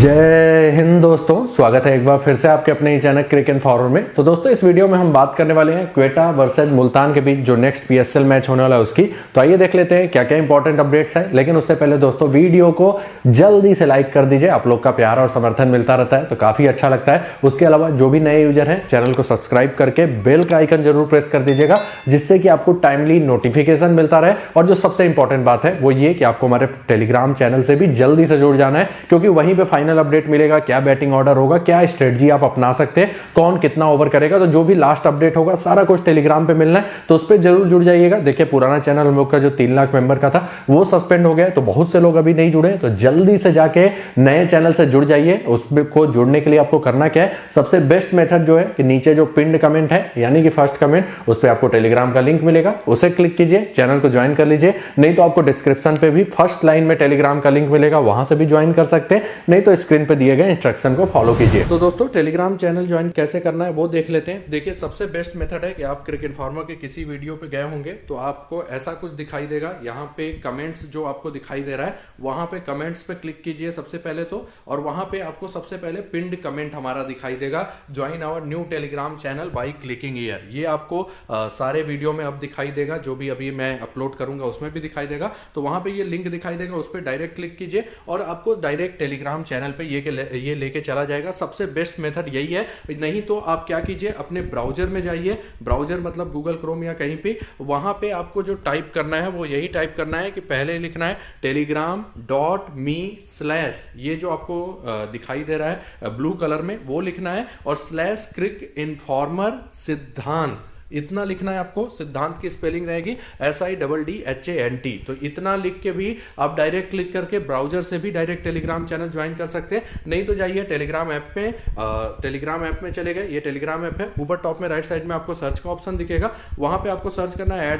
जय हिंद दोस्तों, स्वागत है एक बार फिर से आपके अपने चैनल क्रिकेट फॉरवर्ड में। तो दोस्तों इस वीडियो में हम बात करने वाले हैं क्वेटा वर्सेस मुल्तान के बीच जो नेक्स्ट पीएसएल मैच होने वाला है उसकी। तो आइए देख लेते हैं क्या क्या इंपॉर्टेंट अपडेट्स हैं। लेकिन उससे पहले दोस्तों वीडियो को जल्दी से लाइक कर दीजिए, आप लोग का प्यार और समर्थन मिलता रहता है तो काफी अच्छा लगता है। उसके अलावा जो भी नए यूजर हैं चैनल को सब्सक्राइब करके बेल का आइकन जरूर प्रेस कर दीजिएगा, जिससे कि आपको टाइमली नोटिफिकेशन मिलता रहे। और जो सबसे इंपॉर्टेंट बात है वो ये कि आपको हमारे टेलीग्राम चैनल से भी जल्दी से जुड़ जाना है, क्योंकि वहीं पे फाइनल अपडेट मिलेगा, क्या बैटिंग ऑर्डर होगा, क्या स्ट्रेटजी आप अपना सकते हैं, कौन कितना ओवर करेगा। तो जो भी लास्ट अपडेट होगा सारा कुछ टेलीग्राम पे मिलना है, तो उस पर जरूर जुड़ जाइएगा। देखिए पुराना चैनल हम लोग का जो 3 लाख मेंबर का था वो सस्पेंड हो गया, तो बहुत से लोग अभी नहीं जुड़े, तो जल्दी से जाके नए चैनल से जुड़ जाइए। उसको जुड़ने के लिए आपको करना क्या है, सबसे बेस्ट मेथड जो है कि नीचे जो पिन्ड कमेंट है यानी कि फर्स्ट कमेंट, उस पर आपको टेलीग्राम का लिंक मिलेगा, उसे क्लिक कीजिए, चैनल को ज्वाइन कर लीजिए। नहीं तो आपको डिस्क्रिप्शन पे भी फर्स्ट लाइन में टेलीग्राम का लिंक मिलेगा, वहां से भी ज्वाइन कर सकते हैं। नहीं तो स्क्रीन पे दिए गए इंस्ट्रक्शन को फॉलो कीजिए। तो दोस्तों टेलीग्राम चैनल ज्वाइन कैसे करना है वो देख लेते हैं। देखिए सबसे बेस्ट मेथड है कि आप क्रिकेट फार्मर के किसी वीडियो पे गए होंगे तो आपको ऐसा कुछ दिखाई देगा, यहाँ पे कमेंट्स जो आपको दिखाई दे रहा है वहां पे कमेंट्स पे क्लिक कीजिए सबसे पहले तो, और वहां पे आपको सबसे पहले पिंड कमेंट हमारा दिखाई देगा, join our new Telegram channel by clicking here. ये आपको सारे वीडियो में अब दिखाई देगा, जो भी अभी मैं अपलोड करूंगा उसमें भी दिखाई देगा। तो वहां पे ये लिंक दिखाई देगा, उस पर डायरेक्ट क्लिक कीजिए और आपको डायरेक्ट टेलीग्राम चैनल पे ये लेके चला जाएगा। सबसे बेस्ट मेथड यही है। नहीं तो आप क्या कीजिए, अपने ब्राउजर में जाइए, ब्राउजर मतलब गूगल क्रोम या कहीं पे, वहां पे आपको जो टाइप करना है वो यही टाइप करना है कि पहले लिखना है telegram.me/ ये जो आपको दिखाई दे रहा है ब्लू कलर में वो लिखना है, और /क्रिक इन्फॉर्मर सिद्धांत इतना लिखना है आपको। सिद्धांत की स्पेलिंग रहेगी SIDDHANT। तो इतना लिख के भी आप डायरेक्ट क्लिक करके ब्राउजर से भी डायरेक्ट टेलीग्राम चैनल ज्वाइन कर सकते हैं। नहीं तो जाइए टेलीग्राम ऐप में चले गए, ये टेलीग्राम ऐप है, ऊपर टॉप में राइट साइड में आपको सर्च का ऑप्शन दिखेगा, वहां पे आपको सर्च करना है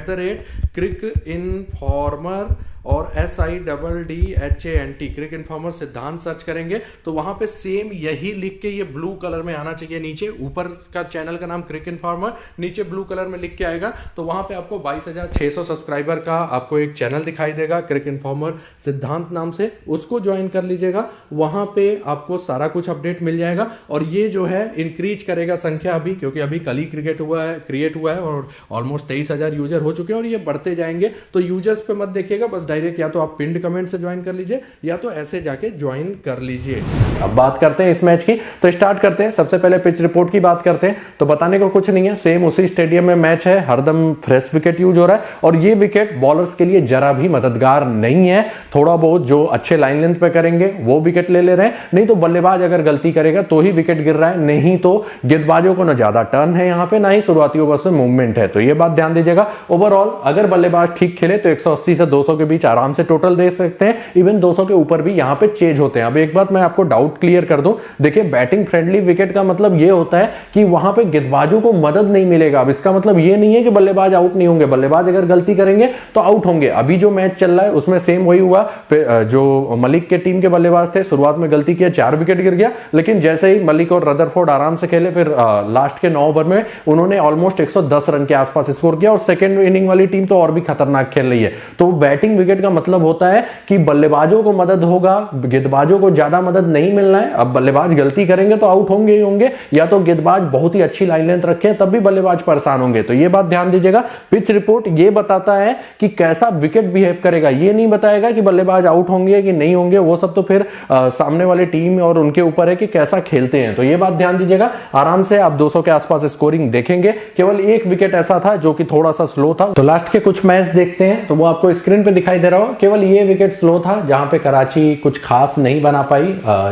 @क्रिक इन्फॉर्मर और SIDDHANT क्रिक इन्फॉर्मर सिद्धांत सर्च करेंगे तो वहां पे सेम यही लिख के ये ब्लू कलर में आना चाहिए। नीचे ऊपर का चैनल का नाम क्रिक इन्फॉर्मर, नीचे ब्लू कलर में लिख के आएगा, तो वहां पे आपको 22,600 सब्सक्राइबर का आपको एक चैनल दिखाई देगा क्रिक इन्फॉर्मर सिद्धांत नाम से, उसको ज्वाइन कर लीजिएगा। वहां पे आपको सारा कुछ अपडेट मिल जाएगा, और ये जो है इंक्रीज करेगा संख्या अभी, क्योंकि अभी कल ही क्रिएट हुआ है और ऑलमोस्ट 23,000 यूजर हो चुके हैं और ये बढ़ते जाएंगे। तो यूजर्स पे मत देखिएगा, बस डायरेक्ट या तो आप पिंड कमेंट से ज्वाइन कर लीजिए या तो ऐसे जाके ज्वाइन कर लीजिए। अब बात करते हैं इस मैच की, तो स्टार्ट करते हैं। सबसे पहले पिच रिपोर्ट की बात करते हैं। तो बताने को कुछ नहीं है, सेम उसी स्टेडियम में मैच है, हरदम फ्रेश विकेट यूज हो रहा है, और ये विकेट बॉलर्स के लिए जरा भी मददगार नहीं है। थोड़ा बहुत जो अच्छे लाइन लेंथ पे करेंगे वो विकेट ले रहे हैं, नहीं तो बल्लेबाज अगर गलती करेगा तो ही विकेट गिर रहा है, नहीं तो गेंदबाजों को ना ज्यादा टर्न है यहाँ पे, ना ही शुरुआती ओवर में मूवमेंट है। तो ये बात ध्यान दीजिएगा। ओवरऑल अगर बल्लेबाज ठीक खेले तो 180 से 200 के बीच आराम से टोटल दे सकते हैं, इवन 200 के ऊपर भी यहाँ पे चेज होते हैं। अब एक बात मैं आपको डाउट क्लियर कर दूं, देखिए बैटिंग फ्रेंडली विकेट का मतलब ये होता है कि वहां पे गेंदबाजों को मदद नहीं मिलेगा। अब इसका मतलब ये नहीं है कि बल्लेबाज आउट नहीं होंगे, बल्लेबाज अगर गलती करेंगे तो आउट होंगे। अभी जो मैच चल रहा है उसमें सेम वही हुआ, जो मलिक के टीम के बल्लेबाज थे शुरुआत में गलती किया, 4 विकेट गिर गया, लेकिन जैसे ही मलिक और रदरफोर्ड आराम से खेले, फिर लास्ट के 9 ओवर में उन्होंने ऑलमोस्ट 110 रन के आसपास स्कोर किया, और सेकेंड इनिंग वाली टीम तो और भी खतरनाक खेल रही है। तो बैटिंग विकेट का मतलब होता है कि बल्लेबाजों को मदद होगा, गेंदबाजों को ज्यादा मदद नहीं मिलना है। अब बल्लेबाज गलती करेंगे तो आउट होंगे ही होंगे, या तो गेंदबाज बहुत ही अच्छी लाइन लेंथ रखे तब भी बल्लेबाज परेशान होंगे। तो ये बात ध्यान दीजिएगा। पिच रिपोर्ट ये बताता है कि कैसा विकेट बिहेव करेगा, ये नहीं बताएगा कि बल्लेबाज आउट होंगे कि नहीं होंगे, वो सब तो फिर सामने वाली टीम और उनके ऊपर है कि कैसा खेलते हैं। तो ये बात ध्यान दीजिएगा। आराम से आप 200 के आसपास स्कोरिंग देखेंगे। केवल एक विकेट ऐसा था जो कि थोड़ा सा स्लो था। तो लास्ट के कुछ मैच देखते हैं, तो वो आपको स्क्रीन पे दिखाई दे रहा हो। केवल ये विकेट स्लो था जहां पे कराची कुछ खास नहीं बना पाई,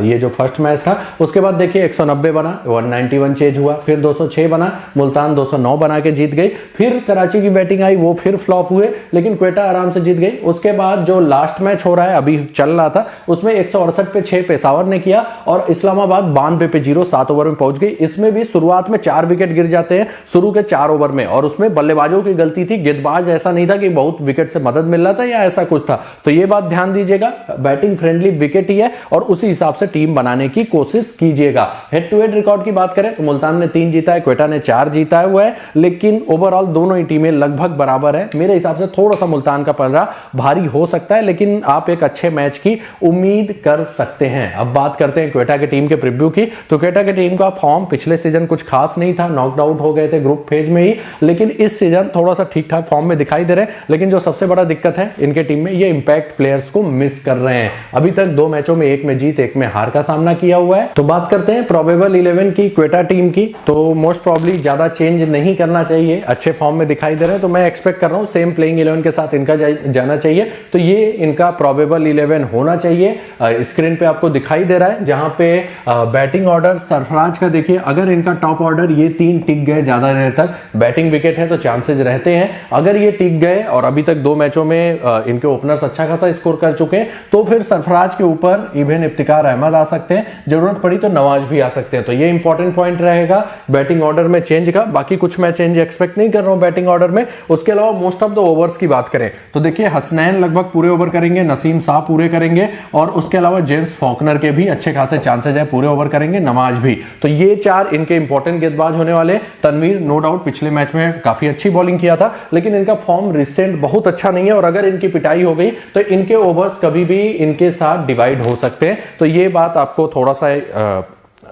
ये जो फर्स्ट मैच था। उसके बाद देखिए 190 बना, 191 चेज हुआ, फिर 206 बना, मुल्तान 209 बना के जीत गई। फिर कराची की बैटिंग आई, वो फिर फ्लॉप हुए, लेकिन क्वेटा आराम से जीत गई। उसके बाद जो लास्ट मैच हो रहा है अभी चल रहा था, उसमें 168 पे 6 पेशावर ने किया, और इस्लामाबाद 92 पे 0 7 ओवर में पहुंच गई। इसमें भी शुरुआत में 4 विकेट गिर जाते हैं शुरू के 4 ओवर में, और उसमें बल्लेबाजों की गलती थी। गेंदबाज ऐसा नहीं था कि बहुत विकेट से मदद मिल रहा था या ऐसा कुछ था। तो ये बात ध्यान दीजिएगा, बैटिंग फ्रेंडली विकेट ही है और उसी हिसाब से टीम बनाने की कोशिश कीजिएगा। हेड टू हेड रिकॉर्ड की बात करें तो मुल्तान ने 3 जीता है, क्वेटा ने 4 जीता हुआ है, लेकिन ओवरऑल दोनों ही टीमें लगभग बराबर है। मेरे हिसाब से थोड़ा सा मुल्तान का पलड़ा भारी हो सकता है, लेकिन आप एक अच्छे मैच की उम्मीद कर सकते हैं। अब बात करते हैं क्वेटा की टीम के प्रीव्यू की। तो क्वेटा की टीम का फॉर्म पिछले सीजन कुछ खास नहीं था, नॉकड आउट हो गए थे ग्रुप फेज में ही, लेकिन इस सीजन थोड़ा सा ठीक ठाक फॉर्म में दिखाई दे रहे हैं। लेकिन जो सबसे बड़ा दिक्कत है इनके टीम में, ये इंपैक्ट प्लेयर्स को मिस कर रहे हैं। अभी तक 2 मैचों में 1 में जीत 1 में हार का सामना किया हुआ है। तो बात करते हैं प्रोबेबल 11 की क्वेटा टीम की। तो मोस्ट प्रोबेबली ज्यादा चेंज नहीं करना चाहिए, अच्छे फॉर्म में दिखाई दे रहे हैं, तो मैं एक्सपेक्ट कर रहा हूं सेम प्लेइंग 11 के साथ इनका जाना चाहिए। तो ये इनका प्रोबेबल 11 होना चाहिए। स्क्रीन पे आपको दिखाई दे रहा है, जहां पे बैटिंग ऑर्डर सरफराज का देखिए, अगर इनका टॉप ऑर्डर ये 3 टिक गए ज्यादा देर तक, बैटिंग विकेट है तो चांसेस रहते हैं। अगर ये टिक गए और अभी तक 2 मैचों में इनके ओपनर्स अच्छा खासा स्कोर कर चुके हैं, तो फिर सरफराज के ऊपर इवन इफ्तिकार अहमद आ सकते हैं, जरूरत पड़ी तो नवाज भी आ सकते हैं। तो ये इंपॉर्टेंट पॉइंट रहेगा बैटिंग ऑर्डर में चेंज का। बाकी कुछ मैं चेंज एक्सपेक्ट नहीं कर रहा हूं बैटिंग ऑर्डर में। उसके अलावा मोस्ट ऑफ द ओवर्स की बात करें तो देखिए, हसनैन लगभग पूरे ओवर करेंगे, नसीम शाह पूरे करेंगे, और उसके अलावा जेम्स फॉकनर के भी अच्छे खासे चांसेस है, पूरे ओवर करेंगे, नवाज भी। तो ये 4 इनके इंपॉर्टेंट गेंदबाज होने वाले। तनवीर नो डाउट पिछले मैच में काफी अच्छी बॉलिंग किया था, लेकिन इनका फॉर्म रिसेंट बहुत अच्छा नहीं है, और अगर इनकी पिटाई हो गई तो इनके ओवर्स कभी भी इनके साथ डिवाइड हो सकते हैं। तो ये बात आपको थोड़ा सा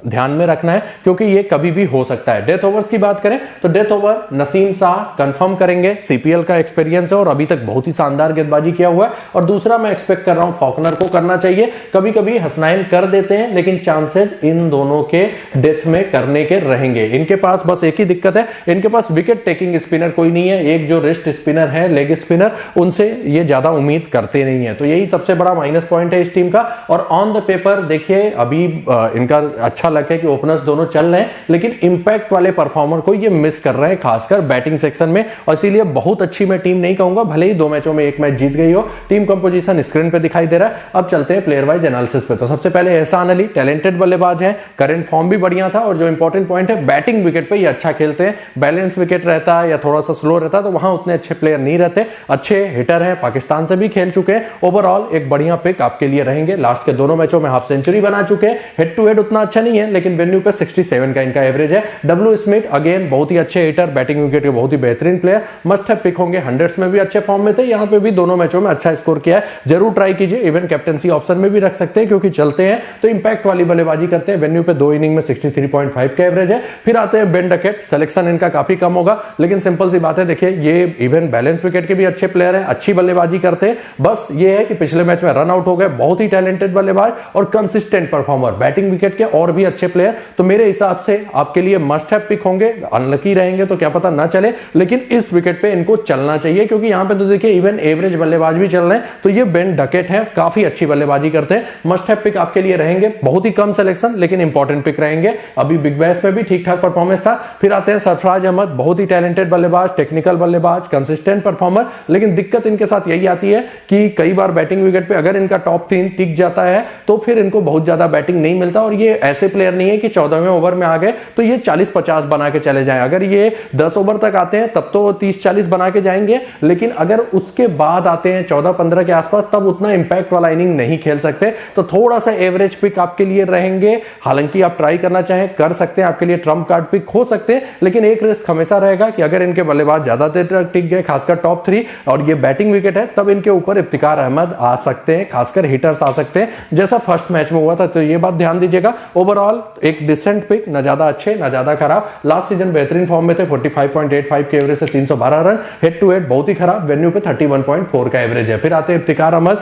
ध्यान में रखना है, क्योंकि ये कभी भी हो सकता है। डेथ ओवर्स की बात करें तो death over Naseem Shah confirm करेंगे, सीपीएल का एक्सपीरियंस है और अभी तक बहुत ही शानदार गेंदबाजी किया हुआ है। और दूसरा मैं एक्सपेक्ट कर रहा हूं फॉकनर को करना चाहिए। कभी कभी हसनैन कर देते हैं, लेकिन चांसेस इन दोनों के डेथ में करने के रहेंगे। इनके पास बस एक ही दिक्कत है, इनके पास विकेट टेकिंग स्पिनर कोई नहीं है। एक जो रिस्ट स्पिनर है, लेग स्पिनर, उनसे ये ज्यादा उम्मीद करते नहीं है। तो यही सबसे बड़ा माइनस पॉइंट है इस टीम का। और ऑन द पेपर देखिए, अभी इनका अच्छा लग है कि ओपनर्स दोनों चल रहे हैं, लेकिन इंपैक्ट वाले परफॉर्मर को ये मिस कर रहे हैं, खासकर बैटिंग सेक्शन में। और इसीलिए बहुत अच्छी मैं टीम नहीं कहूंगा, भले ही 2 मैचों में 1 मैच जीत गई हो। टीम कंपोजिशन स्क्रीन पे दिखाई दे रहा है। अब चलते हैं प्लेयर वाइज एनालिसिस पे। तो सबसे पहले एहसान अली, टैलेंटेड बल्लेबाज है, करंट फॉर्म भी बढ़िया था, और जो इंपॉर्टेंट पॉइंट है, बैटिंग विकेट पे ये अच्छा खेलते हैं। बैलेंस विकेट रहता है या थोड़ा सा स्लो रहता है तो वहां उतने अच्छे प्लेयर नहीं रहते। अच्छे हिटर हैं, पाकिस्तान से भी खेल चुके हैं। ओवरऑल एक बढ़िया पिक आपके लिए रहेंगे। लास्ट के दोनों मैचों में हाफ सेंचुरी बना चुके हैं। हेड टू हेड उतना अच्छा नहीं है, लेकिन वेन्यू पे 67 का इनका एवरेज है। डब्ल्यू स्मिथ अगेन बहुत ही अच्छे हिटर, बैटिंग विकेट के बहुत ही बेहतरीन प्लेयर, मस्ट हैव पिक होंगे। 100s में भी अच्छे फॉर्म में थे, यहां पे भी दोनों मैचों में अच्छा स्कोर किया है। जरूर ट्राई कीजिए, इवन कैप्टनसी ऑप्शन में भी रख सकते हैं, क्योंकि चलते हैं तो इंपैक्ट वाली बल्लेबाजी करते हैं। वेन्यू पे 2 इनिंग में 63.5 का एवरेज है। फिर आते हैं बेन डकेट, सिलेक्शन इनका काफी कम होगा, लेकिन सिंपल सी बात है, देखिए ये इवन बैलेंस विकेट के भी अच्छे प्लेयर हैं, अच्छी बल्लेबाजी करते हैं। बस ये है कि पिछले मैच में रन आउट हो गए। बहुत ही टैलेंटेड बल्लेबाज और कंसिस्टेंट परफॉर्मर, बैटिंग विकेट के और भी अच्छे प्लेयर। तो मेरे हिसाब से आपके लिए मस्ट हैव पिक होंगे। अनलकी रहेंगे तो क्या पता ना चले, लेकिन इस विकेट पे इनको चलना चाहिए, क्योंकि यहां पे तो देखिए इवन एवरेज बल्लेबाज भी चल रहे हैं। तो ये बेन डकेट है, काफी अच्छी बल्लेबाजी करते हैं। मस्ट हैव पिक आपके लिए रहेंगे। बहुत ही कम सिलेक्शन, लेकिन इंपॉर्टेंट पिक रहेंगे। अभी बिग बैश में भी ठीक ठाक परफॉर्मेंस था। फिर आते हैं सरफराज अहमद, बहुत ही टैलेंटेड बल्लेबाज, टेक्निकल बल्लेबाज, कंसिस्टेंट परफॉर्मर, लेकिन दिक्कत इनके साथ यही आती है कि कई बार बैटिंग विकेट पे अगर इनका टॉप 3 टिक जाता है तो फिर इनको बहुत ज्यादा बैटिंग नहीं मिलता। और ये ऐसे प्लेयर नहीं है कि 14वें ओवर में आ गए तो ये 40-50 बना के चले जाएं। अगर ये 10 ओवर तक आते हैं तब तो 30-40 बना के जाएंगे, लेकिन अगर उसके बाद आते हैं 14-15 के आसपास, तब उतना इंपैक्ट वाला इनिंग नहीं खेल सकते। तो थोड़ा सा एवरेज पिक आपके लिए रहेंगे। हालांकि आप ट्राई करना चाहें कर सकते हैं, आपके लिए ट्रम्प कार्ड पिक हो सकते हैं, लेकिन एक रिस्क हमेशा रहेगा कि अगर इनके बल्लेबाज ज्यादा देर तक टिक गए, खासकर टॉप 3, और ये बैटिंग विकेट है, तब इनके ऊपर इफ्तिकार अहमद आ सकते हैं, खासकर हिटर्स आ सकते हैं, जैसा फर्स्ट मैच में हुआ था। तो ये बात ध्यान दीजिएगा। ओवरऑल एक डिसेंट पिक, ना ज्यादा अच्छे ना ज्यादा खराब। लास्ट सीजन बेहतरीन फॉर्म में थे, 45.85 के एवरेज से 312 रन। हेड टू हेड बहुत ही खराब, वेन्यू पे 31.4 का एवरेज है। फिर आते हैं इफ्तिकार अहमद,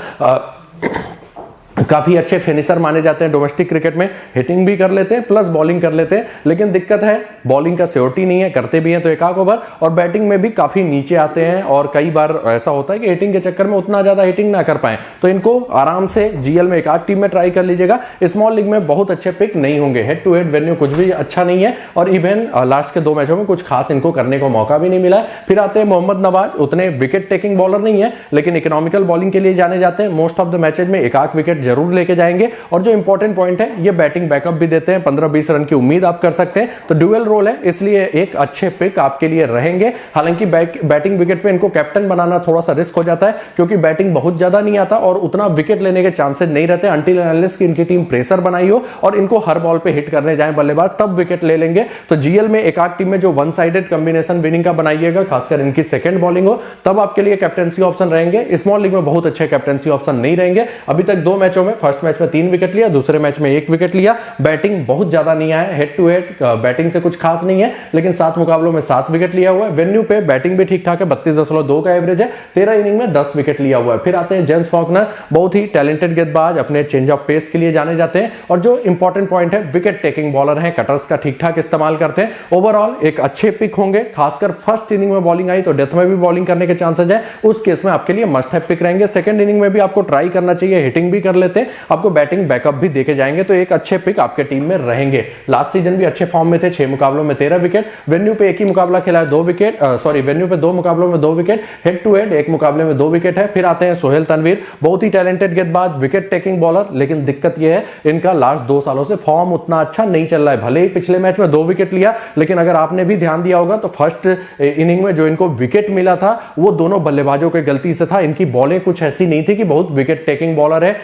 काफी अच्छे फिनिशर माने जाते हैं डोमेस्टिक क्रिकेट में, हिटिंग भी कर लेते हैं प्लस बॉलिंग कर लेते हैं, लेकिन दिक्कत है बॉलिंग का श्योरिटी नहीं है, करते भी हैं तो एक आध ओवर, और बैटिंग में भी काफी नीचे आते हैं। और कई बार ऐसा होता है कि हिटिंग के चक्कर में उतना ज्यादा हिटिंग ना कर पाए, तो इनको आराम से जीएल में एक आध टीम में ट्राई कर लीजिएगा। स्मॉल लीग में बहुत अच्छे पिक नहीं होंगे। हेड टू हेड वेन्यू कुछ भी अच्छा नहीं है, और इवन लास्ट के 2 मैचों में कुछ खास इनको करने को मौका भी नहीं मिला। फिर आते हैं मोहम्मद नवाज, उतने विकेट टेकिंग बॉलर नहीं है, लेकिन इकोनॉमिकल बॉलिंग के लिए जाने जाते हैं। मोस्ट ऑफ द मैचेज में एक आध विकेट जरूर लेके जाएंगे। और जो इंपॉर्टेंट पॉइंट है, ये बैटिंग बैकअप भी देते हैं, 15-20 रन की उम्मीद आप कर सकते हैं। तो ड्यूअल रोल है, इसलिए एक अच्छे पिक आपके लिए रहेंगे। हालांकि बैटिंग विकेट पे इनको कैप्टन बनाना थोड़ा सा रिस्क हो जाता है, क्योंकि बैटिंग बहुत ज्यादा नहीं आता और उतना विकेट लेने के चांसेस नहीं रहते अनटिल अनलेस कि इनकी टीम प्रेशर बनाई हो और इनको हर बॉल पे हिट करने जाए बल्लेबाज, तब विकेट ले लेंगे। तो जीएल में एक आध टीम में जो वन साइडेड कॉम्बिनेशन विनिंग का बनाइएगा, खासकर इनकी सेकंड बॉलिंग हो, तब आपके लिए कैप्टनसी ऑप्शन रहेंगे। स्मॉल लीग में बहुत अच्छे कैप्टनसी ऑप्शन नहीं रहेंगे। अभी तक 2 मैचों में, फर्स्ट मैच में 3 विकेट लिया, दूसरे मैच में 1 विकेट लिया। बैटिंग बहुत ज्यादा नहीं आया, हेड टू हेड बैटिंग से कुछ खास नहीं है, लेकिन 7 मुकाबलों में 7 विकेट लिया हुआ है। वेन्यू पे बैटिंग भी ठीक ठाक है, 32.2 का एवरेज है, 13 इनिंग में 10 विकेट लिया हुआ है। फिर आते हैं जेम्स फॉकनर, बहुत ही टैलेंटेड गेंदबाज, अपने चेंज ऑफ पेस के लिए जाने जाते हैं और जो इंपॉर्टेंट पॉइंट है, विकेट टेकिंग बॉलर हैं, कटर्स का ठीक ठाक इस्तेमाल करते हैं। ओवरऑल एक अच्छे पिक होंगे, खासकर फर्स्ट इनिंग में बॉलिंग आई तो डेथ में भी बॉलिंग करने के चांसेस है, उस केस में आपके लिए मस्ट हैव पिक रहेंगे। सेकंड इनिंग में भी आपको ट्राई करना चाहिए, हिटिंग भी कर लेते हैं, आपको बैटिंग बैकअप भी देके जाएंगे, तो एक अच्छे पिक आपके टीम में रहेंगे। लास्ट सीजन भी अच्छे फॉर्म में थे, 6 मुकाबलों में 13 विकेट, वेन्यू पे एक ही मुकाबला खेला है 2 विकेट, सॉरी वेन्यू पे 2 मुकाबलों में 2 विकेट, हेड टू हेड 1 मुकाबले में 2 विकेट है। फिर आते हैं सोहेल तनवीर, बहुत ही टैलेंटेड गेंदबाज, विकेट टेकिंग बॉलर, लेकिन दिक्कत यह है इनका लास्ट 2 सालों से फॉर्म उतना अच्छा नहीं चल रहा है। भले ही पिछले मैच में 2 विकेट लिया, लेकिन अगर आपने भी ध्यान दिया होगा तो फर्स्ट इनिंग में जो इनको विकेट मिला था वो दोनों बल्लेबाजों की गलती से था। इनकी बॉलें कुछ ऐसी नहीं थी कि बहुत विकेट टेकिंग बॉलर है,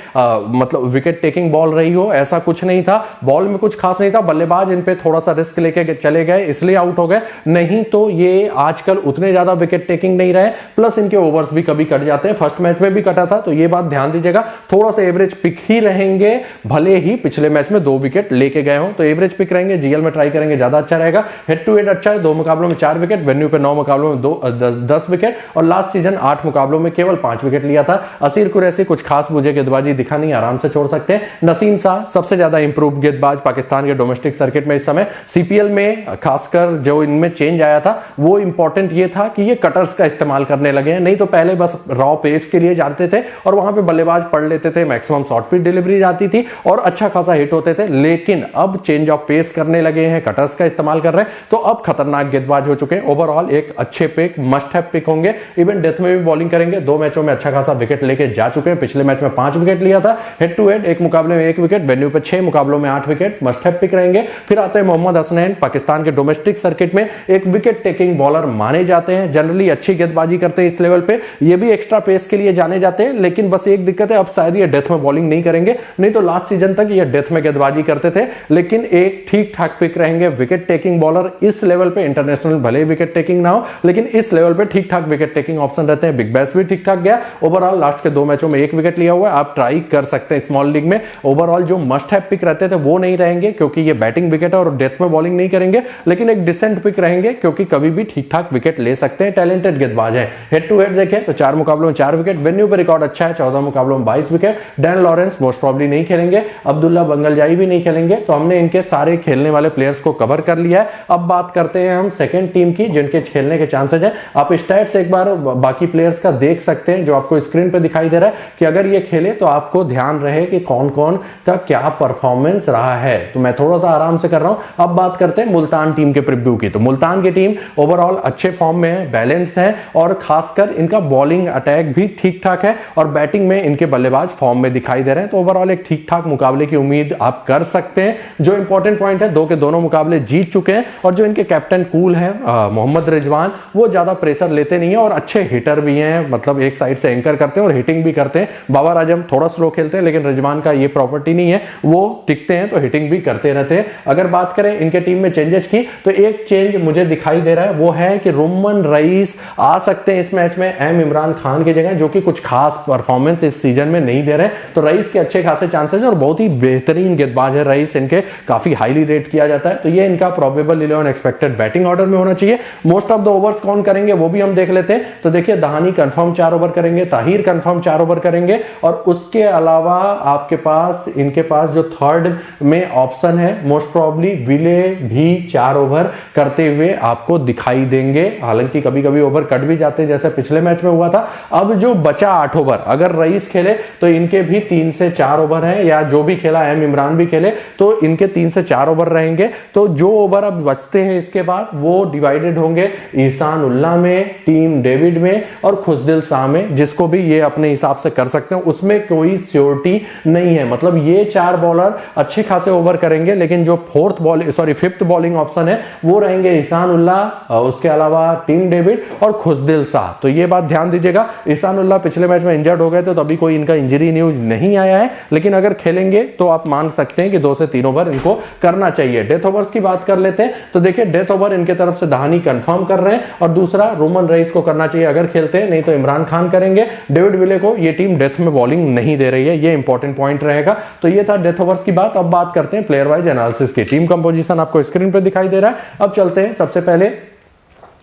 मतलब विकेट टेकिंग बॉल रही हो, ऐसा कुछ नहीं था। बॉल में कुछ खास नहीं था, बल्लेबाज इन पे थोड़ा सा रिस्क लेके चले गए इसलिए आउट हो गए, नहीं तो ये आजकल उतने ज्यादा विकेट टेकिंग नहीं रहे। प्लस इनके ओवर्स भी कभी कट जाते हैं, फर्स्ट मैच में भी कटा था, तो ये बात ध्यान दीजिएगा। थोड़ा सा एवरेज पिक ही रहेंगे, भले ही पिछले मैच में 2 विकेट लेके गए हो, तो एवरेज पिक रहेंगे। जीएल में ट्राई करेंगे, ज्यादा अच्छा रहेगा। हेड टू हेड अच्छा है, 2 मुकाबलों में 4 विकेट, वेन्यू पे 9 मुकाबलों में 10 विकेट और लास्ट सीजन 8 मुकाबलों में केवल 5 विकेट लिया था। असीर कुरैशी कुछ खास मुझे गेंदबाजी दिखा नहीं, आराम से छोड़ सकते हैं। नसीम शाह सबसे ज्यादा इंप्रूव गेंदबाज पाकिस्तान के डोमेस्टिक सर्किट में इस समय। सीपीएल में खासकर जो इनमें चेंज आया था वो इंपॉर्टेंट ये था कि ये कटर्स का इस्तेमाल करने लगे हैं, नहीं तो पहले बस रॉ पेस के लिए जाते थे और वहां पे बल्लेबाज पढ़ लेते थे, मैक्सिमम शॉर्ट पिच डिलीवरी जाती थी और अच्छा खासा हिट होते थे। लेकिन अब चेंज ऑफ पेस करने लगे हैं, कटर्स का इस्तेमाल कर रहे हैं, तो अब खतरनाक गेंदबाज हो चुके हैं। ओवरऑल एक अच्छे पिक, मस्ट हैव पिक होंगे। इवन डेथ में भी बॉलिंग करेंगे, 2 मैचों में अच्छा खासा विकेट लेके जा चुके हैं। पिछले मैच में 5 विकेट लिया था, हेड टू हेड 1 मुकाबले में 1 विकेट, वेन्यू पे 6 मुकाबलों में 8 विकेट, मस्ट हैव पिक रहेंगे। फिर आते हैं मोहम्मद हसनैन, पाकिस्तान के डोमेस्टिक सर्किट में एक विकेट टेकिंग बॉलर माने जाते हैं, जनरली अच्छी गेंदबाजी करते हैं इस लेवल पे, ये भी एक्स्ट्रा पेस के लिए जाने जाते हैं। लेकिन बस एक दिक्कत है, अब शायद ये डेथ में बॉलिंग नहीं करेंगे, नहीं तो लास्ट सीजन तक ये डेथ में गेंदबाजी करते थे। लेकिन एक ठीक ठाक पिक रहेंगे, विकेट टेकिंग बॉलर इस लेवल पे, इंटरनेशनल भले विकेट टेकिंग ना हो लेकिन इस लेवल पे ठीक ठाक विकेट टेकिंग ऑप्शन रहते हैं। बिग बैश भी ठीक ठाक गया, ओवरऑल लास्ट के 2 मैचों में 1 विकेट लिया हुआ है, आप ट्राई कर सकते हैं स्मॉल लीग में। ओवरऑल जो मस्ट हैव पिक रहते थे वो नहीं रहेंगे क्योंकि ये बैटिंग विकेट है और डेथ में बॉलिंग नहीं करेंगे, लेकिन एक डिसेंट पिक रहेंगे क्योंकि कभी भी ठीक ठाक विकेट ले सकते हैं, टैलेंटेड गेंदबाज है। हेड टू हेड देखें तो 4 मुकाबलों में 4 विकेट, वेन्यू पर रिकॉर्ड अच्छा है, 14 मुकाबलों में 22 wicket. Dan Lawrence most probably नहीं खेलेंगे, अब्दुल्ला बंगलजाई भी नहीं खेलेंगे, तो हमने इनके सारे खेलने वाले प्लेयर्स को कवर कर लिया है। अब बात करते हैं हम सेकंड टीम की जिनके खेलने के चांसेस है। आप स्टैट्स एक बार बाकी प्लेयर्स का देख सकते हैं जो आपको स्क्रीन पे दिखाई दे रहा है कि अगर ये खेले तो आपको ध्यान रहे कि कौन कौन का क्या परफॉर्मेंस रहा है। तो मैं थोड़ा सा आराम से कर रहा हूं। अब बात करते हैं मुल्तान टीम के प्रीव्यू की। तो मुल्तान की टीम ओवरऑल अच्छे फॉर्म में है, बैलेंस है और खासकर इनका बॉलिंग अटैक भी ठीक ठाक है और बैटिंग में इनके बल्लेबाज फॉर्म में दिखाई दे रहे हैं। तो ओवरऑल एक ठीक ठाक मुकाबले की उम्मीद आप कर सकते हैं। जो इंपॉर्टेंट पॉइंट है, 2 के दोनों मुकाबले जीत चुके हैं और जो इनके कैप्टन कूल है मोहम्मद रिजवान, वो ज्यादा प्रेशर लेते नहीं है और अच्छे हिटर भी हैं, मतलब एक साइड से एंकर करते हैं और हिटिंग भी करते हैं। बाबर आजम थोड़ा स्लो खेलते हैं लेकिन रिजवान का ये प्रॉपर्टी नहीं है, वो टिकते हैं तो हिटिंग भी करते रहते हैं। अगर बात करें इनके टीम में चेंजेस की तो एक चेंज मुझे दिखाई दे रहा है, वो है कि रोमन रईस आ सकते हैं इस मैच में एम इमरान खान की जगह, जो कि कुछ खास परफॉर्मेंस इस सीजन में नहीं दे रहे। तो रईस के अच्छे खासे चांसेस है और बहुत ही बेहतरीन गेंदबाज है रईस, इनके काफी हाईली रेट किया जाता है। तो ये इनका प्रोबेबल 11 एक्सपेक्टेड बैटिंग ऑर्डर में होना चाहिए। मोस्ट ऑफ द ओवर्स कौन करेंगे वो भी हम देख लेते हैं। तो देखिए दहानी कंफर्म 4 ओवर करेंगे, ताहिर कंफर्म 4 ओवर करेंगे और उसके अलावा आपके पास इनके पास जो थर्ड में ऑप्शन है मोस्ट प्रोबेबली विले भी 4 ओवर करते हुए आपको दिखाई देंगे। हालांकि कभी कभी ओवर कट भी जाते हैं जैसे पिछले मैच में हुआ था। अब जो बचा 8 ओवर अगर रईस खेले तो इनके भी 3 से 4 ओवर हैं, या जो भी खेला एम इमरान भी खेले तो इनके 3 से 4 ओवर रहेंगे। तो जो ओवर अब बचते हैं इसके बाद वो डिवाइडेड होंगे ईशान उल्लाह में, टीम डेविड में और खुशदिल शाह में, जिसको भी ये अपने हिसाब से कर सकते हैं, उसमें कोई श्योरिटी नहीं है। मतलब ये 4 बॉलर अच्छे खासे ओवर करेंगे लेकिन जो फिफ्थ बॉलिंग ऑप्शन है वो रहेंगे ईशान उल्लाह, उसके अलावा टीम डेविड और खुशदिल शाह। तो ये बात ध्यान दीजिएगा, ईशान उल्लाह पिछले मैच में इंजर्ड हो गए थे तो अभी कोई इनका इंजरी न्यूज नहीं आया है, लेकिन अगर खेलेंगे तो आप मान सकते हैं कि 2 से 3 ओवर इनको करना चाहिए। डेथ ओवर्स की बात कर लेते हैं तो देखिए डेथ ओवर इनके तरफ से दहानी कंफर्म कर रहे हैं और दूसरा रोमन रईस को करना चाहिए अगर खेलते हैं, नहीं तो इमरान खान करेंगे। डेविड विले को ये टीम डेथ में बॉलिंग नहीं दे रही है, ये इंपॉर्टेंट पॉइंट रहेगा। तो ये था डेथ ओवर्स की बात। अब बात करते हैं प्लेयर वाइज एनालिसिस की। टीम कंपोजिशन आपको स्क्रीन पर दिखाई दे रहा है। अब चलते हैं, सबसे पहले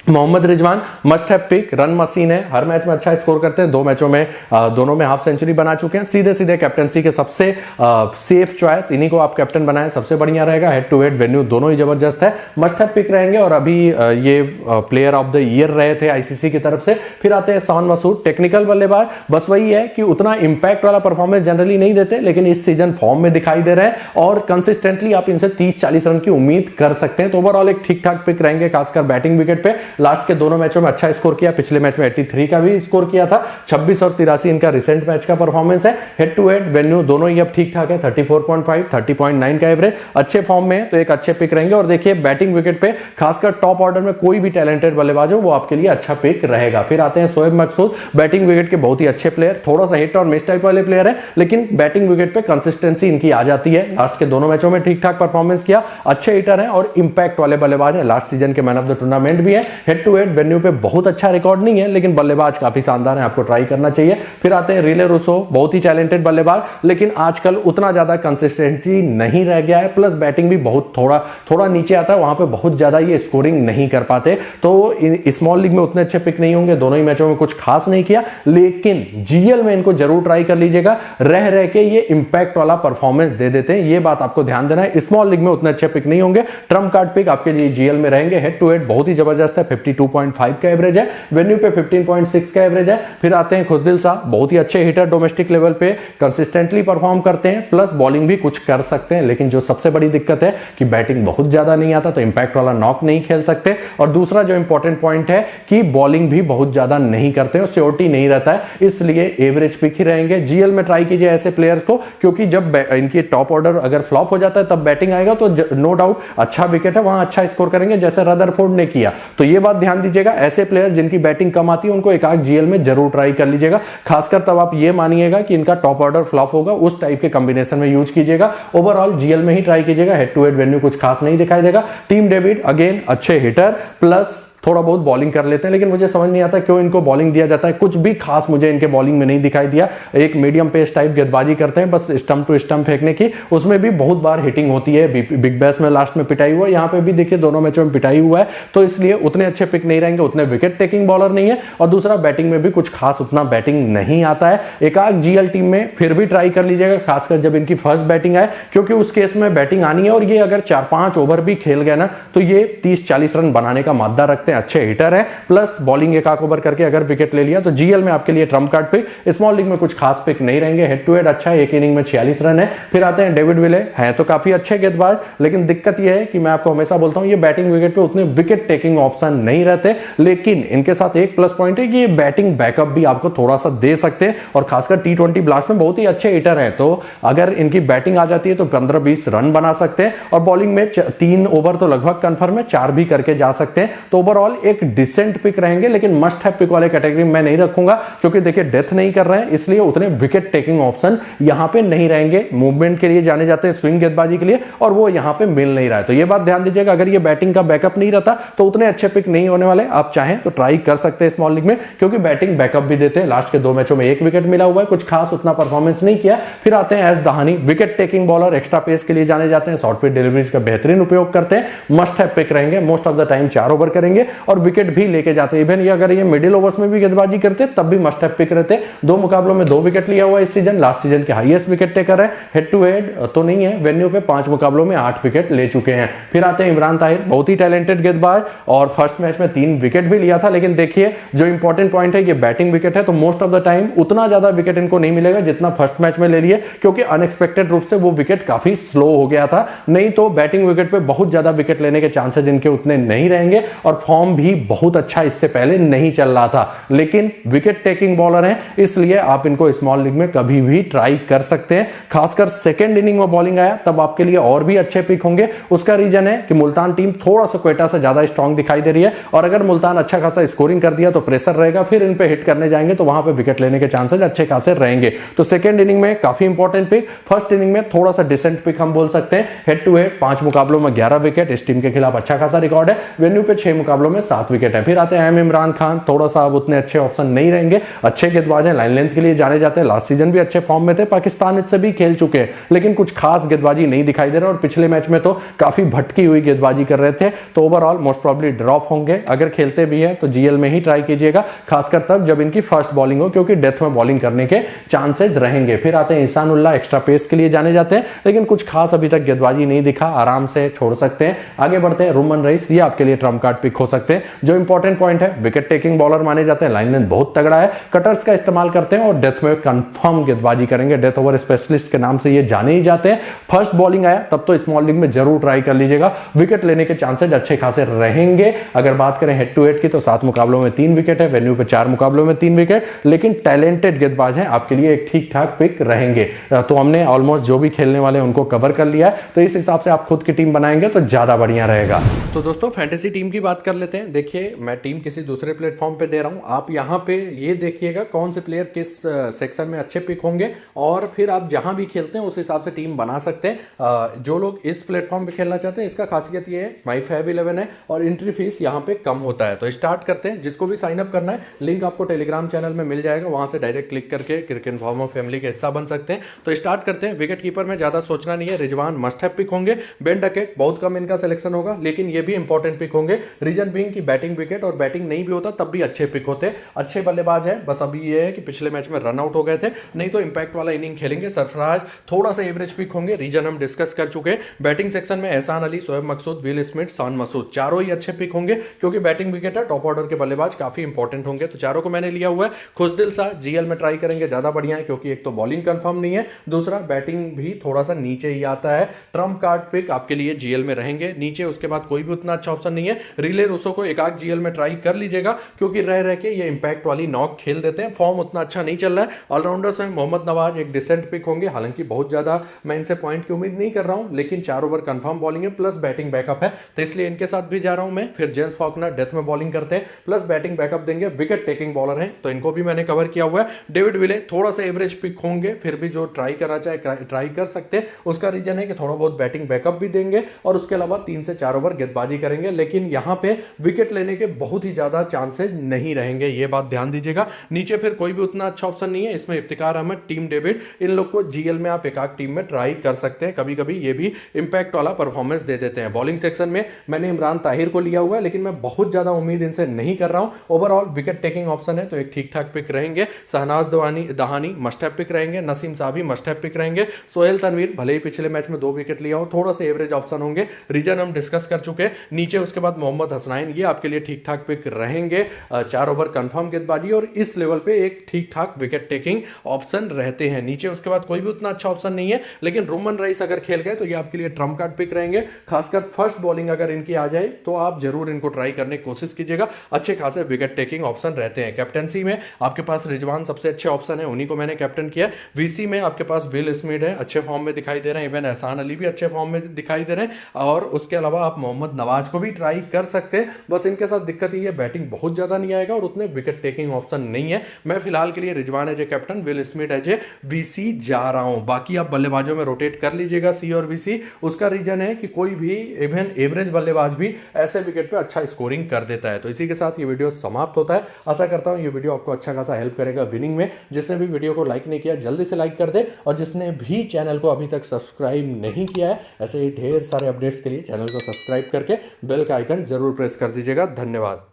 Mohammad Rizwan must have pick, run machine है, हर मैच में अच्छा स्कोर करते हैं, 2 मैचों में दोनों में हाफ सेंचुरी बना चुके हैं। सीधे सीधे कैप्टनसी के सबसे सेफ चॉइस, इन्हीं को आप कैप्टन बनाएं सबसे बढ़िया रहेगा। हेड टू हेड वेन्यू दोनों ही जबरदस्त है, मस्ट हैव पिक रहेंगे। और अभी ये प्लेयर ऑफ द ईयर रहे थे आईसीसी की तरफ से। फिर आते हैं शान मसूद, टेक्निकल बल्लेबाज, बस वही है कि उतना इंपैक्ट वाला परफॉर्मेंस जनरली नहीं देते, लेकिन इस सीजन फॉर्म में दिखाई दे रहे हैं और कंसिस्टेंटली आप इनसे 30-40 रन की उम्मीद कर सकते हैं। तो ओवरऑल एक ठीक ठाक पिक रहेंगे, खासकर बैटिंग विकेट पे। लास्ट के दोनों मैचों में अच्छा स्कोर किया, पिछले मैच में 83 का भी स्कोर किया था, 26 और 83 इनका रिसेंट मैच का परफॉर्मेंस है। हेड टू हेड वेन्यू दोनों ही अब ठीक ठाक है, 34.5 30.9 का एवरेज, अच्छे फॉर्म में, तो एक अच्छे पिक रहेंगे। और देखिए बैटिंग विकेट पे खासकर टॉप ऑर्डर में कोई भी टैलेंटेड बल्लेबाज हो वो आपके लिए अच्छा पिक रहेगा। फिर आते हैं शोएब मकसूद, बैटिंग विकेट के बहुत ही अच्छे प्लेयर, थोड़ा सा हिट और मिस टाइप वाले प्लेयर है, लेकिन बैटिंग विकेट पे कंसिस्टेंसी इनकी आ जाती है। लास्ट के दोनों मैचों में ठीक ठाक परफॉर्मेंस किया, अच्छे हिटर है और इंपैक्ट वाले बल्लेबाज है, लास्ट सीजन के मैन ऑफ द टूर्नामेंट भी है। हेड टू हेड वेन्यू पे बहुत अच्छा रिकॉर्ड नहीं है, लेकिन बल्लेबाज काफी शानदार है, आपको ट्राई करना चाहिए। फिर आते हैं रिले रूसो, बहुत ही टैलेंटेड बल्लेबाज, लेकिन आजकल उतना ज्यादा कंसिस्टेंसी नहीं रह गया है, प्लस बैटिंग भी बहुत थोड़ा नीचे आता है, वहां पे बहुत ज्यादा ये स्कोरिंग नहीं कर पाते। तो स्मॉल लीग में उतने अच्छे पिक नहीं होंगे, दोनों ही मैचों में कुछ खास नहीं किया, लेकिन जीएल में इनको जरूर ट्राई कर लीजिएगा, रह के ये इंपैक्ट वाला परफॉर्मेंस दे देते हैं, ये बात आपको ध्यान देना है। स्मॉल लीग में उतने अच्छे पिक नहीं होंगे, ट्रम्प कार्ड पिक आपके लिए जीएल में रहेंगे। हेड टू हेड बहुत ही जबरदस्त है, 52.5 का एवरेज है, वेन्यू पे 15.6 का एवरेज है। फिर आते हैं खुशदिल शाह, बहुत ही अच्छे हिटर, डोमेस्टिक लेवल पे कंसिस्टेंटली परफॉर्म करते हैं, प्लस बॉलिंग भी कुछ कर सकते हैं, लेकिन जो सबसे बड़ी दिक्कत है कि बैटिंग बहुत ज्यादा नहीं आता, तो इंपैक्ट वाला नॉक नहीं खेल सकते। और दूसरा जो इंपॉर्टेंट पॉइंट है कि बॉलिंग भी बहुत ज्यादा नहीं करते और श्योरिटी नहीं रहता है, इसलिए एवरेज पिक ही रहेंगे। जीएल में ट्राई कीजिए ऐसे प्लेयर को, क्योंकि जब इनकी टॉप ऑर्डर अगर फ्लॉप हो जाता है तब बैटिंग आएगा तो नो डाउट अच्छा विकेट है, वहां अच्छा स्कोर करेंगे जैसे रदरफोर्ड ने किया। तो ये बात ध्यान दीजिएगा, ऐसे प्लेयर जिनकी बैटिंग कम आती है उनको एक आध जीएल में जरूर ट्राई कर लीजिएगा, खासकर तब आप ये मानिएगा कि इनका टॉप ऑर्डर फ्लॉप होगा, उस टाइप के कॉम्बिनेशन में यूज कीजिएगा। ओवरऑल जीएल में ही ट्राई कीजिएगा, हेड टू हेड वेन्यू कुछ खास नहीं दिखाई देगा। टीम डेविड अगेन अच्छे हिटर, प्लस थोड़ा बहुत बॉलिंग कर लेते हैं, लेकिन मुझे समझ नहीं आता क्यों इनको बॉलिंग दिया जाता है, कुछ भी खास मुझे इनके बॉलिंग में नहीं दिखाई दिया। एक मीडियम पेस टाइप गेंदबाजी करते हैं, बस स्टंप टू स्टंप फेंकने की, उसमें भी बहुत बार हिटिंग होती है। बिग बैश में लास्ट में पिटाई हुआ, यहाँ पे भी देखिए दोनों मैचों में पिटाई हुआ है, तो इसलिए उतने अच्छे पिक नहीं रहेंगे, उतने विकेट टेकिंग बॉलर नहीं है। और दूसरा बैटिंग में भी कुछ खास उतना बैटिंग नहीं आता है। एक आध जीएल टीम में फिर भी ट्राई कर लीजिएगा, खासकर जब इनकी फर्स्ट बैटिंग आए, क्योंकि उस केस में बैटिंग आनी है और ये अगर 4-5 ओवर भी खेल गए ना तो ये 30-40 रन बनाने का मादा रखते हैं, अच्छे हिटर है, प्लस बॉलिंग एक आख ओवर करके अगर विकेट ले लिया तो जीएल में आपके लिए trump card pick. Small league में कुछ खास पिक नहीं रहेंगे, हेड टू हेड अच्छा है, एक इनिंग में 46 रन है। फिर आते हैं डेविड विले, हैं तो काफी अच्छे गेंदबाज, लेकिन दिक्कत यह है कि मैं आपको हमेशा बोलता हूं ये बैटिंग विकेट पे उतने विकेट टेकिंग ऑप्शन नहीं रहते, लेकिन इनके साथ एक प्लस पॉइंट है कि ये बैटिंग बैकअप भी आपको थोड़ा सा दे सकते हैं, और खासकर टी20 ब्लास्ट में बहुत ही अच्छे हिटर है, तो अगर इनकी बैटिंग आ जाती है तो 15-20 रन बना सकते हैं, और बॉलिंग में 3 ओवर तो लगभग कंफर्म है, 4 भी करके जा सकते हैं। तो ओवरऑल एक डिसेंट पिक रहेंगे, लेकिन मस्ट हैव पिक वाले कैटेगरी में नहीं रखूंगा, क्योंकि देखिए डेथ नहीं कर रहे हैं, इसलिए उतने विकेट टेकिंग ऑप्शन यहां पे नहीं रहेंगे। मूवमेंट के लिए जाने जाते हैं, स्विंग गेंदबाजी के लिए, और वो यहां पे मिल नहीं रहा है। तो ये बात ध्यान दीजिएगा, अगर ये बैटिंग का बैकअप नहीं रहता तो उतने अच्छे पिक नहीं होने वाले। आप चाहें तो ट्राई कर सकते हैं स्मॉल लीग में, क्योंकि बैटिंग बैकअप भी देते हैं। लास्ट के 2 मैचों में 1 विकेट मिला हुआ है, कुछ खास उतना परफॉर्मेंस नहीं किया। फिर आते हैं एस Dahani, wicket taking bowler, extra pace के लिए जाने जाते हैं, शॉर्ट पिच डिलीवरीज का बेहतरीन उपयोग करते हैं, मस्ट हैव पिक रहेंगे। Most of the time 4 over करेंगे और विकेट भी लेके जाते हैं। इवन ये अगर ये मिडिल ओवर्स में भी गेंदबाजी करते तब भी मस्ट हैव पिक रहते। 2 मुकाबलों में 2 विकेट लिया हुआ इस सीजन, लास्ट सीजन के हाईएस्ट विकेट टेकर है। हेड टू हेड तो नहीं है, वेन्यू पे 5 मुकाबलों में 8 विकेट ले चुके हैं। फिर आते हैं इमरान ताहिर, बहुत ही टैलेंटेड गेंदबाज, और फर्स्ट मैच में 3 विकेट भी लिया था, लेकिन देखिए जो इंपॉर्टेंट पॉइंट है कि बैटिंग विकेट है, तो मोस्ट ऑफ द टाइम उतना ज्यादा विकेट इनको नहीं मिलेगा जितना फर्स्ट मैच में ले लिए, क्योंकि अनएक्सपेक्टेड रूप से वो विकेट काफी स्लो हो गया था। नहीं तो बैटिंग विकेट पे बहुत ज्यादा विकेट लेने के चांसेस इनके उतने नहीं रहेंगे, और फॉर्म फॉर्म भी बहुत अच्छा इससे पहले नहीं चल रहा था, लेकिन विकेट टेकिंग बॉलर हैं, इसलिए आप इनको स्मॉल लीग में कभी भी ट्राई कर सकते हैं। खासकर सेकेंड इनिंग में बॉलिंग आया तब आपके लिए और भी अच्छे पिक होंगे। उसका रीजन है कि मुल्तान टीम थोड़ा सा क्वेटा से ज्यादा स्ट्रांग दिखाई दे रही है, और अगर मुल्तान अच्छा खासा स्कोरिंग कर दिया तो प्रेशर रहेगा, फिर इन पे हिट करने जाएंगे तो वहां पे विकेट लेने के चांसेस अच्छे खासे रहेंगे। तो सेकंड इनिंग में काफी इंपॉर्टेंट पिक, फर्स्ट इनिंग में थोड़ा सा डिसेंट पिक हम बोल सकते हैं। हेड टू हेड 5 मुकाबलों में 11 विकेट, इस टीम के खिलाफ अच्छा खासा रिकॉर्ड है। वेन्यू पे 6 मुकाबलों में 7 विकेट है। फिर आते हैं इमरान खान, थोड़ा सा अब उतने अच्छे ऑप्शन नहीं रहेंगे, अच्छे गेंदबाज हैं, लाइन लेंथ के लिए जाने जाते हैं, लास्ट सीजन भी अच्छे फॉर्म में थे, पाकिस्तान से भी खेल चुके हैं, लेकिन कुछ खास गेंदबाजी नहीं दिखाई दे रहा, और पिछले मैच में तो काफी भटकी हुई गेंदबाजी कर रहे थे। तो ओवरऑल मोस्ट प्रॉब्ली ड्रॉप होंगे। अगर खेलते भी है तो जीएल में ही ट्राई कीजिएगा, खासकर तब जब इनकी फर्स्ट बॉलिंग हो, क्योंकि डेथ में बॉलिंग करने के चांसेस रहेंगे। फिर आते हैं ईशानुल्लाह, एक्स्ट्रा पेस के लिए जाने जाते हैं, लेकिन कुछ खास अभी तक गेंदबाजी नहीं दिखा, आराम से छोड़ सकते हैं। आगे बढ़ते हैं, रोमन रईस, ये आपके लिए ट्रम्प कार्ड पिक हो सकते हैं। जो इंपॉर्टेंट पॉइंट है, विकेट टेकिंग बॉलर माने जाते हैं, लाइन लेंथ बहुत तगड़ा है, कटर्स का इस्तेमाल करते हैं और डेथ में कंफर्म गेंदबाजी करेंगे, डेथ ओवर स्पेशलिस्ट के नाम से ये जाने ही जाते हैं। फर्स्ट बॉलिंग आया तब तो स्मॉल लीग में जरूर ट्राई कर लीजिएगा, विकेट लेने के चांसेस अच्छे खासे रहेंगे। अगर बात करें हेड टू हेड की तो 7 मुकाबलों में 3 विकेट है, वेन्यू पे 4 मुकाबलों में 3 विकेट, लेकिन टैलेंटेड गेंदबाज हैं, आपके लिए एक ठीक ठाक पिक रहेंगे। तो हमने ऑलमोस्ट जो भी खेलने वाले हैं उनको कवर कर लिया है, तो इस हिसाब से आप खुद की टीम बनाएंगे तो ज्यादा बढ़िया रहेगा। तो दोस्तों फैंटेसी टीम की बात कर लेते हैं। देखिए मैं टीम किसी दूसरे प्लेटफॉर्म पे दे रहा हूं, आप यहां पे ये देखिएगा कौन से प्लेयर किस सेक्शन में अच्छे पिक होंगे, और फिर आप जहां भी खेलते हैं उस हिसाब से टीम बना सकते हैं। जो लोग इस प्लेटफॉर्म पे खेलना चाहते हैं, इसका खासियत ये है माई फैव 11 है और एंट्री फीस यहाँ पे कम होता है। तो स्टार्ट करते हैं, जिसको भी साइन अप करना है लिंक आपको टेलीग्राम चैनल में मिल जाएगा, वहां से डायरेक्ट क्लिक करके क्रिकेट इन्फॉर्मर फैमिली का हिस्सा बन सकते हैं। तो स्टार्ट करते हैं। विकेट कीपर में ज्यादा सोचना नहीं है, रिजवान मस्ट हैव पिक होंगे। बेन डकेट बहुत कम इनका सिलेक्शन होगा, लेकिन ये भी इंपॉर्टेंट पिक होंगे। रीजन बीइंग की बैटिंग विकेट, और बैटिंग नहीं भी होता तब भी अच्छे पिक होते हैं, अच्छे बल्लेबाज है। बस अभी ये है कि पिछले मैच में रन आउट हो गए थे, नहीं तो इंपैक्ट वाला इनिंग खेलेंगे। सरफराज थोड़ा सा एवरेज पिक होंगे, रीजन हम डिस्कस कर चुके हैं। बैटिंग सेक्शन में एहसान अली, शोएब मकसूद, विल स्मिथ, शान मसूद, चारों ही अच्छे पिक होंगे, क्योंकि बैटिंग विकेट है, टॉप ऑर्डर के बल्लेबाज काफी इंपॉर्टेंट होंगे। तो चारों को मैंने लिया हुआ है। खुशदिल शाह जीएल में ट्राई करेंगे, ज्यादा बढ़िया है, क्योंकि एक तो बॉलिंग कंफर्म नहीं है, दूसरा बैटिंग भी थोड़ा सा नीचे ही आता है। ट्रम्प कार्ड पिक आपके लिए जीएल में रहेंगे नीचे, उसके बाद कोई भी उतना अच्छा ऑप्शन नहीं है। रिले रूसो को एक आध जीएल में ट्राई कर लीजिएगा, क्योंकि रह रह के ये इंपैक्ट वाली नॉक खेल देते हैं, फॉर्म उतना अच्छा नहीं चल रहा है। ऑलराउंडर्स में मोहम्मद नवाज एक डिसेंट पिक होंगे, हालांकि बहुत ज्यादा मैं इनसे पॉइंट की उम्मीद नहीं कर रहा हूं, लेकिन 4 ओवर कंफर्म बॉलिंग है, प्लस बैटिंग बैकअप है, तो इसलिए इनके साथ भी जा रहा हूं मैं। फिर जेम्स फॉकनर डेथ में बॉलिंग करते हैं, प्लस बैटिंग बैकअप देंगे, विकेट टेकिंग बॉलर हैं, तो इनको भी मैंने कवर किया हुआ है। डेविड विले थोड़ा सा एवरेज पिक होंगे, फिर भी जो ट्राई करना चाहे ट्राई कर सकते हैं। उसका रीजन है कि थोड़ा बहुत बैटिंग बैकअप भी देंगे, और उसके अलावा 3 से 4 ओवर गेंदबाजी करेंगे, लेकिन यहां पे विकेट लेने के बहुत ही ज्यादा चांसेस नहीं रहेंगे, ये बात ध्यान दीजिएगा। नीचे फिर कोई भी उतना अच्छा ऑप्शन नहीं है, इसमें इफ्तिकार अहमद, टीम डेविड, इन लोग को जीएल में आप एक टीम में ट्राई कर सकते हैं, कभी कभी ये भी इंपैक्ट वाला परफॉर्मेंस दे देते हैं। बॉलिंग सेक्शन में मैंने इमरान ताहिर को लिया हुआ है, लेकिन मैं बहुत ज्यादा उम्मीद इनसे नहीं कर रहा हूं। ओवरऑल विकेट टेकिंग ऑप्शन है, तो एक ठीक ठाक पिक रहेंगे। शहनाज दहानी मस्ट हैव पिक रहेंगे, नसीम साहबी मस्ट हैव पिक रहेंगे। सोहेल तनवीर भले ही पिछले मैच में 2 विकेट लिया हो, थोड़ा सा एवरेज ऑप्शन होंगे, रीजन हम डिस्कस कर चुके हैं। नीचे उसके बाद मोहम्मद हसनैन, ये आपके लिए ठीक ठाक पिक रहेंगे। 4 ओवर कंफर्म गेंदबाजी, और इस लेवल पे एक ठीक ठाक विकेट टेकिंग ऑप्शन रहते हैं। नीचे उसके बाद कोई भी उतना अच्छा ऑप्शन नहीं है, लेकिन रोमन रईस अगर खेल गए तो ये आपके लिए ट्रम्प कार्ड पिक रहेंगे। खासकर फर्स्ट बॉलिंग अगर इनकी आ जाए तो आप जरूर इनको ट्राई करने की कोशिश कीजिएगा, अच्छे खासे विकेट टेकिंग ऑप्शन रहते हैं। कैप्टनसी में आपके पास रिजवान सबसे अच्छे ऑप्शन है, उन्हीं को मैंने कैप्टन किया। वीसी में आपके पास विल स्मिथ है, अच्छे फॉर्म में दिखाई दे रहे हैं, इवन एहसान अली भी अच्छे फॉर्म में दिखाई दे रहे हैं, और उसके अलावा आप मोहम्मद नवाज को भी ट्राई कर सकते हैं। बस इनके साथ दिक्कत ये है, बैटिंग बहुत ज्यादा नहीं आएगा और उतने विकेट टेकिंग ऑप्शन नहीं है। मैं फिलहाल के लिए Rizwan as a captain, Will Smith as a VC जा रहा हूं। बाकी आप बल्लेबाजों में रोटेट कर लीजिएगा सी और वीसी। उसका रीजन है कि कोई भी इवन एवरेज बल्लेबाज भी ऐसे विकेट पे अच्छा स्कोरिंग कर देता है। तो इसी के साथ ये वीडियो समाप्त होता है। आशा करता हूं ये वीडियो आपको अच्छा खासा हेल्प करेगा विनिंग में। जिसने भी वीडियो को लाइक नहीं किया जल्दी से लाइक कर दे, और जिसने भी चैनल को अभी तक सब्सक्राइब नहीं किया है, ऐसे ही ढेर सारे अपडेट्स के लिए चैनल को सब्सक्राइब करके बेल का आइकन जरूर प्रेस कर दीजिएगा। धन्यवाद।